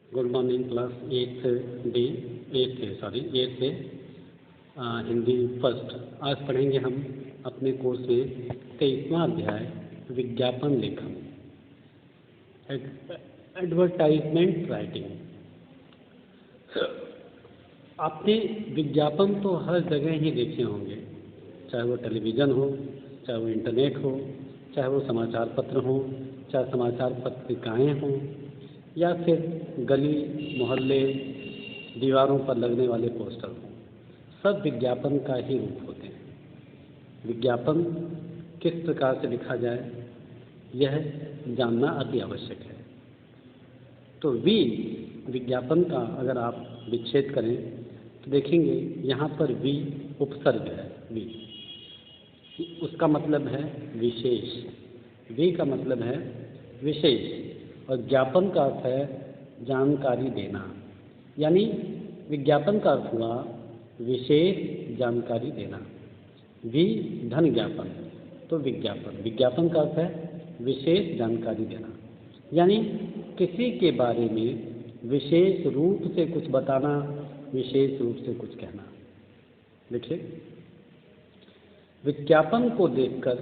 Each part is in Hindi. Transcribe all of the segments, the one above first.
गुड मॉर्निंग क्लास एट्थ से हिंदी फर्स्ट। आज पढ़ेंगे हम अपने कोर्स में 23वां अध्याय विज्ञापन लेखन, एडवर्टाइजमेंट राइटिंग। आपने विज्ञापन तो हर जगह ही देखे होंगे, चाहे वो टेलीविज़न हो, चाहे वो इंटरनेट हो, चाहे वो समाचार पत्र हो, चाहे समाचार पत्रिकाएँ हों, या फिर गली मोहल्ले दीवारों पर लगने वाले पोस्टर हों। सब विज्ञापन का ही रूप होते हैं। विज्ञापन किस प्रकार से लिखा जाए, यह जानना अति आवश्यक है। तो विज्ञापन का अगर आप विच्छेद करें तो देखेंगे यहाँ पर उपसर्ग है। उसका मतलब है विशेष। का मतलब है विशेष, और ज्ञापन का अर्थ है जानकारी देना। यानी विज्ञापन का अर्थ हुआ विशेष जानकारी देना। धन ज्ञापन, तो विज्ञापन का अर्थ है विशेष जानकारी देना, यानी किसी के बारे में विशेष रूप से कुछ बताना, विशेष रूप से कुछ कहना। देखिए, विज्ञापन को देखकर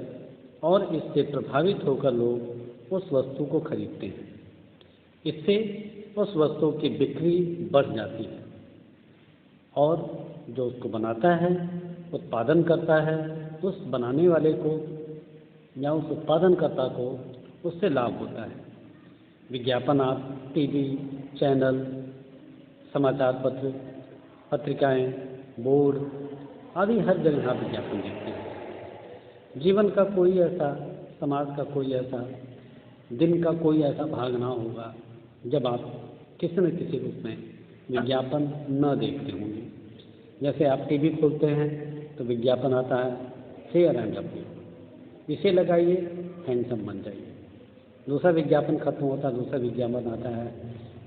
और इससे प्रभावित होकर लोग उस वस्तु को खरीदते हैं। इससे उस वस्तु की बिक्री बढ़ जाती है और जो उसको बनाता है, उत्पादन करता है, उस बनाने वाले को या उस उत्पादनकर्ता को उससे लाभ होता है। विज्ञापन आप टीवी चैनल, समाचार पत्र, पत्रिकाएं, बोर्ड आदि हर जगह आप विज्ञापन देखते हैं। जीवन का कोई ऐसा, समाज का कोई ऐसा, दिन का कोई ऐसा भाग ना होगा जब आप किसी न किसी रूप में विज्ञापन न देखते होंगे। जैसे आप टीवी खोलते हैं तो विज्ञापन आता है, फेयर एंड लवली, इसे लगाइए हैंडसम बन जाइए। दूसरा विज्ञापन खत्म होता है, दूसरा विज्ञापन आता है,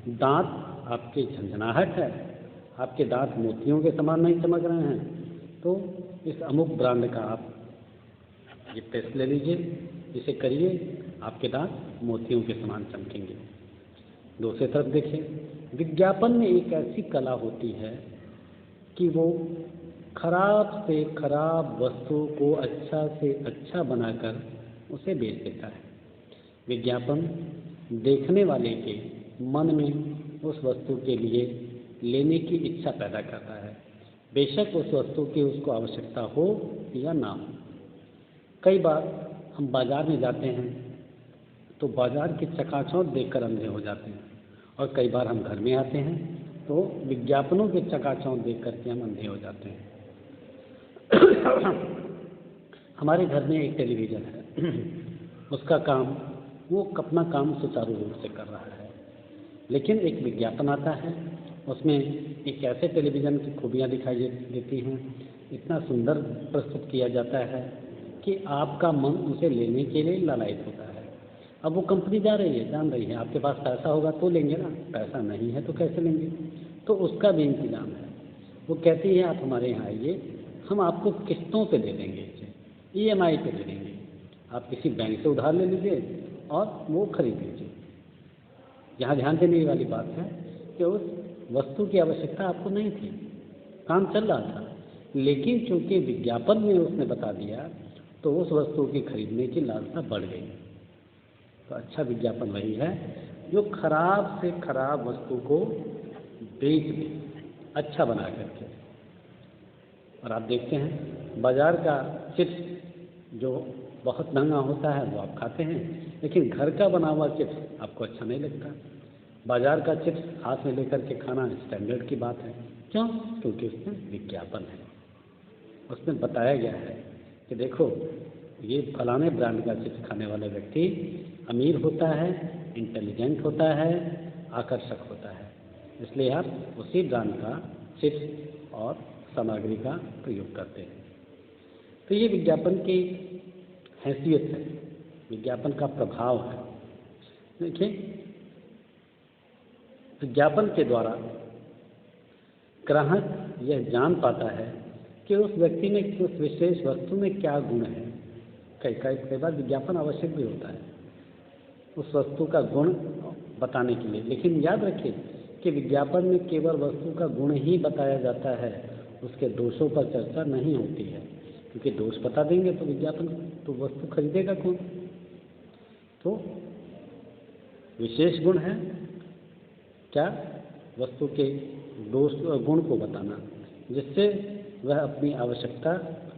दांत आपकी झंझनाहट है, आपके दांत मोतियों के समान नहीं चमक रहे हैं, तो इस अमुक ब्रांड का आप ये पेस्ट ले लीजिए, इसे करिए, आपके दांत मोतियों के समान चमकेंगे। दूसरी तरफ देखिए, विज्ञापन में एक ऐसी कला होती है कि वो खराब से खराब वस्तु को अच्छा से अच्छा बनाकर उसे बेच देता है। विज्ञापन देखने वाले के मन में उस वस्तु के लिए लेने की इच्छा पैदा करता है, बेशक उस वस्तु की उसको आवश्यकता हो या ना हो। कई बार हम बाज़ार में जाते हैं तो बाज़ार की चकाचौंध देखकर अंधे हो जाते हैं, और कई बार हम घर में आते हैं तो विज्ञापनों के चकाचौंध देख करके हम अंधे हो जाते हैं। हमारे घर में एक टेलीविज़न है, उसका काम, वो अपना काम सुचारू रूप से कर रहा है, लेकिन एक विज्ञापन आता है, उसमें एक ऐसे टेलीविज़न की खूबियाँ दिखाई देती हैं, इतना सुंदर प्रस्तुत किया जाता है कि आपका मन उसे लेने के लिए लालायित होता है। अब वो कंपनी जान रही है आपके पास पैसा होगा तो लेंगे ना, पैसा नहीं है तो कैसे लेंगे, तो उसका भी इंतजाम है। वो कहती है आप हमारे यहाँ आइए, हम आपको किस्तों पे दे देंगे, EMI पे दे देंगे, आप किसी बैंक से उधार ले लीजिए और वो खरीद लीजिए। यहाँ ध्यान देने वाली बात है कि उस वस्तु की आवश्यकता आपको नहीं थी, काम चल रहा था, लेकिन चूँकि विज्ञापन में उसने बता दिया तो उस वस्तु की खरीदने की लालसा बढ़ गई। तो अच्छा विज्ञापन वही है जो खराब से खराब वस्तु को बेच दे अच्छा बना करके। और आप देखते हैं बाज़ार का चिप्स जो बहुत महंगा होता है वो आप खाते हैं, लेकिन घर का बना हुआ चिप्स आपको अच्छा नहीं लगता। बाज़ार का चिप्स हाथ में लेकर के खाना स्टैंडर्ड की बात है। क्यों? क्योंकि उसमें विज्ञापन है, उसमें बताया गया है कि देखो ये फलाने ब्रांड का चिप्स खाने वाला व्यक्ति अमीर होता है, इंटेलिजेंट होता है, आकर्षक होता है, इसलिए आप उसी ब्रांड का चिप्स और सामग्री का प्रयोग करते हैं। तो ये विज्ञापन की हैसियत है, विज्ञापन का प्रभाव है। देखिए, विज्ञापन के द्वारा ग्राहक यह जान पाता है कि उस व्यक्ति में, उस विशेष वस्तु में क्या गुण है। कई बार विज्ञापन आवश्यक भी होता है उस वस्तु का गुण बताने के लिए, लेकिन याद रखिए कि विज्ञापन में केवल वस्तु का गुण ही बताया जाता है, उसके दोषों पर चर्चा नहीं होती है, क्योंकि दोष बता देंगे तो विज्ञापन तो वस्तु खरीदेगा कौन। तो विशेष गुण है क्या, वस्तु के दोष गुण को बताना, जिससे वह अपनी आवश्यकता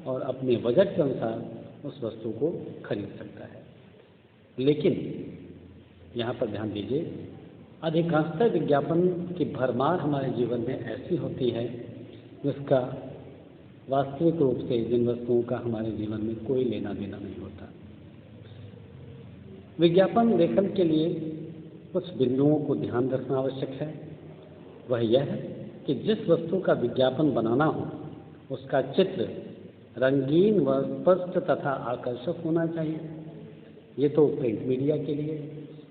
और अपने बजट के अनुसार उस वस्तु को खरीद सकता है। लेकिन यहाँ पर ध्यान दीजिए, अधिकांशतः विज्ञापन की भरमार हमारे जीवन में ऐसी होती है जिसका वास्तविक रूप से जिन वस्तुओं का हमारे जीवन में कोई लेना देना नहीं होता। विज्ञापन लेखन के लिए कुछ बिंदुओं को ध्यान रखना आवश्यक है। वह यह है कि जिस वस्तु का विज्ञापन बनाना हो उसका चित्र रंगीन व स्पष्ट तथा आकर्षक होना चाहिए। ये तो प्रिंट मीडिया के लिए,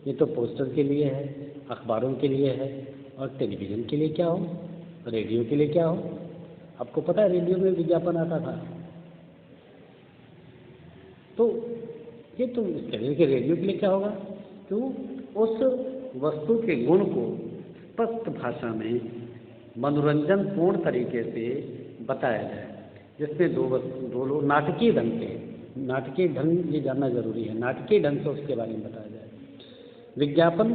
ये तो पोस्टर के लिए है, अखबारों के लिए है, और टेलीविज़न के लिए क्या हो, रेडियो के लिए क्या हो। आपको पता है रेडियो में विज्ञापन आता था, तो ये तो इसके लिए कि रेडियो के लिए क्या होगा, तो उस वस्तु के गुण को स्पष्ट भाषा में मनोरंजन पूर्ण तरीके से बताया जाए, जिसमें दो लोग नाटकीय ढंग ये जानना जरूरी है, नाटकीय ढंग से उसके बारे में बताया जाए। विज्ञापन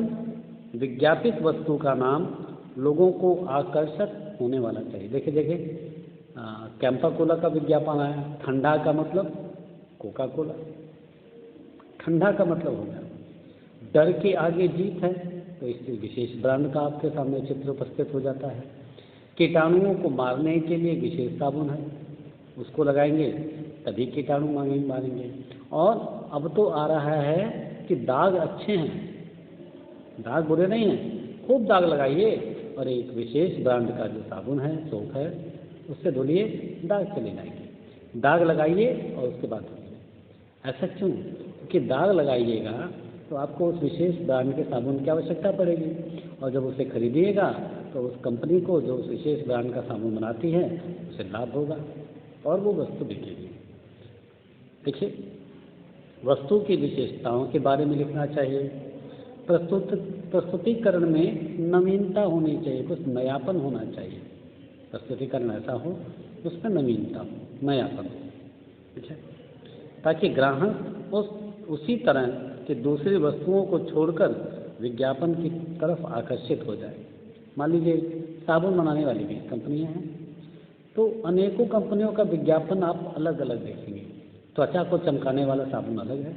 विज्ञापित वस्तु का नाम लोगों को आकर्षक होने वाला चाहिए। देखिए कैंपा कोला का विज्ञापन आया, ठंडा का मतलब कोका कोला, ठंडा का मतलब हो गया डर के आगे जीत है, तो इससे विशेष ब्रांड का आपके सामने चित्र उपस्थित हो जाता है। कीटाणुओं को मारने के लिए विशेष साबुन है, उसको लगाएंगे तभी कीटाणु मारेंगे। और अब तो आ रहा है कि दाग अच्छे हैं, दाग बुरे नहीं हैं, खूब दाग लगाइए और एक विशेष ब्रांड का जो साबुन है, सोप है, उससे धुलिए, दाग चले जाएंगे। दाग लगाइए और उसके बाद धुलिए। ऐसा क्यों? क्योंकि दाग लगाइएगा तो आपको उस विशेष ब्रांड के साबुन की आवश्यकता पड़ेगी, और जब उसे खरीदिएगा तो उस कंपनी को जो उस विशेष ब्रांड का साबुन बनाती है उसे लाभ होगा और वो वस्तु बिकेगी। देखिए, वस्तु की विशेषताओं के बारे में लिखना चाहिए। प्रस्तुतिकरण में नवीनता होनी चाहिए, कुछ नयापन होना चाहिए। प्रस्तुतिकरण ऐसा हो उसमें नवीनता हो, नयापन हो, ठीक है, ताकि ग्राहक उसी तरह की दूसरी वस्तुओं को छोड़कर विज्ञापन की तरफ आकर्षित हो जाए। मान लीजिए साबुन बनाने वाली भी कंपनियां हैं, तो अनेकों कंपनियों का विज्ञापन आप अलग अलग देखेंगे। त्वचा को चमकाने वाला साबुन अलग है,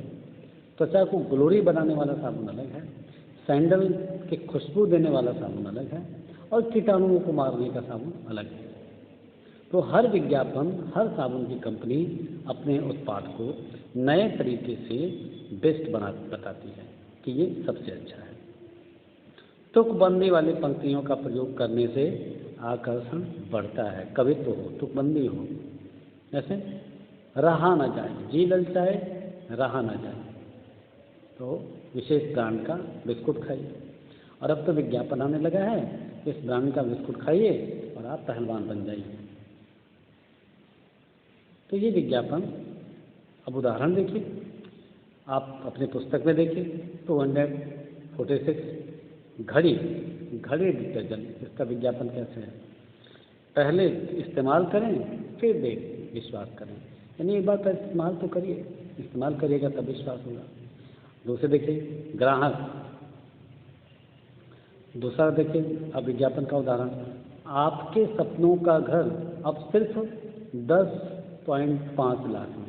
त्वचा को ग्लोरी बनाने वाला साबुन अलग है, सैंडल की खुशबू देने वाला साबुन अलग है, और कीटाणुओं को मारने का साबुन अलग है। तो हर विज्ञापन, हर साबुन की कंपनी अपने उत्पाद को नए तरीके से बेस्ट बताती है कि ये सबसे अच्छा है। तुकबंदी वाली पंक्तियों का प्रयोग करने से आकर्षण बढ़ता है। कवित्व हो, तुकबंदी हो, जैसे रहा न जाए, जी ललचाए रहा न जाए, तो विशेष ब्रांड का बिस्कुट खाइए। और अब तो विज्ञापन आने लगा है, इस ब्रांड का बिस्कुट खाइए और आप पहलवान बन जाइए। तो ये विज्ञापन, अब उदाहरण देखिए, आप अपनी पुस्तक में देखिए, 246 घड़ी डिटर्जेंट, इसका विज्ञापन कैसे है। पहले इस्तेमाल करें फिर देख विश्वास करें, यानी एक बार का इस्तेमाल तो करिए, इस्तेमाल करिएगा तब विश्वास होगा। दूसरे देखिए ग्राहक, दूसरा देखिए अब विज्ञापन का उदाहरण, आपके सपनों का घर अब सिर्फ 10.5 लाख में।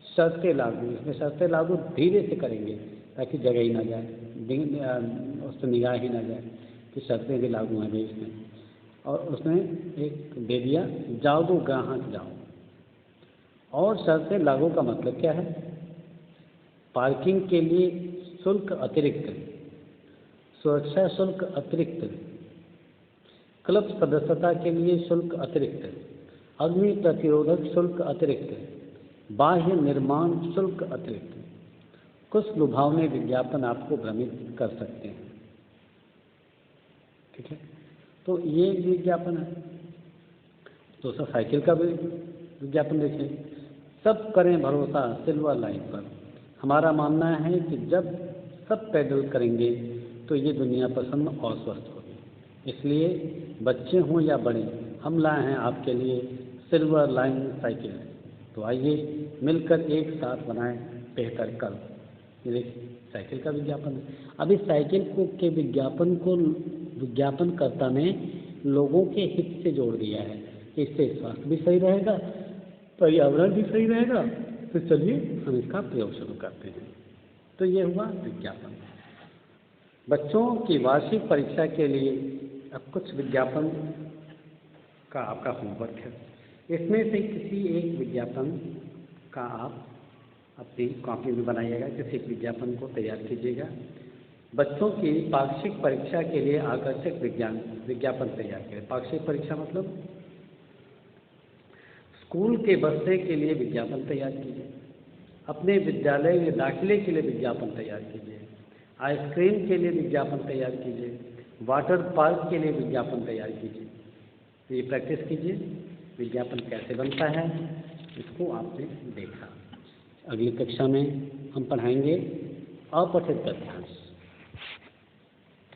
शर्तें लागू, इसमें शर्तें लागू धीरे से करेंगे ताकि जगह ही ना जाए, उस पर निगाह ही ना जाए कि शर्तें भी लागू हैं भाई इसमें। और उसमें एक दे दिया, जाओ दो ग्राहक जाओ। और शर्तें लागू का मतलब क्या है, पार्किंग के लिए शुल्क अतिरिक्त, सुरक्षा शुल्क अतिरिक्त, क्लब सदस्यता के लिए शुल्क अतिरिक्त, अग्नि प्रतिरोधक शुल्क अतिरिक्त, बाह्य निर्माण शुल्क अतिरिक्त। कुछ लुभावने विज्ञापन आपको भ्रमित कर सकते हैं, ठीक है। तो ये विज्ञापन है। दूसरा साइकिल का भी विज्ञापन देखिए, सब करें भरोसा सिल्वर लाइन पर। हमारा मानना है कि जब सब पैदल करेंगे तो ये दुनिया प्रसन्न और स्वस्थ होगी। इसलिए बच्चे हों या बड़े, हम लाए हैं आपके लिए सिल्वर लाइन साइकिल। तो आइए मिलकर एक साथ बनाएं बेहतर कल। ये देखिए साइकिल का विज्ञापन है। अब इस साइकिल के विज्ञापन को विज्ञापनकर्ता ने लोगों के हित से जोड़ दिया है। इससे स्वास्थ्य भी सही रहेगा, पर्यावरण भी सही रहेगा। तो चलिए हम इसका प्रयोग शुरू करते हैं। तो ये हुआ विज्ञापन। बच्चों की वार्षिक परीक्षा के लिए अब कुछ विज्ञापन का आपका होमवर्क है। इसमें से किसी एक विज्ञापन का आप अपनी कॉपी में बनाइएगा, किसी एक विज्ञापन को तैयार कीजिएगा। बच्चों की पाक्षिक परीक्षा के लिए आकर्षक विज्ञापन तैयार करें। पाक्षिक परीक्षा मतलब स्कूल के बस्ते के लिए विज्ञापन तैयार कीजिए, अपने विद्यालय में दाखिले के लिए विज्ञापन तैयार कीजिए, आइसक्रीम के लिए विज्ञापन तैयार कीजिए, वाटर पार्क के लिए विज्ञापन तैयार कीजिए। तो ये प्रैक्टिस कीजिए। विज्ञापन कैसे बनता है इसको आपने देखा। अगली कक्षा में हम पढ़ाएंगे अपठित गद्यांश।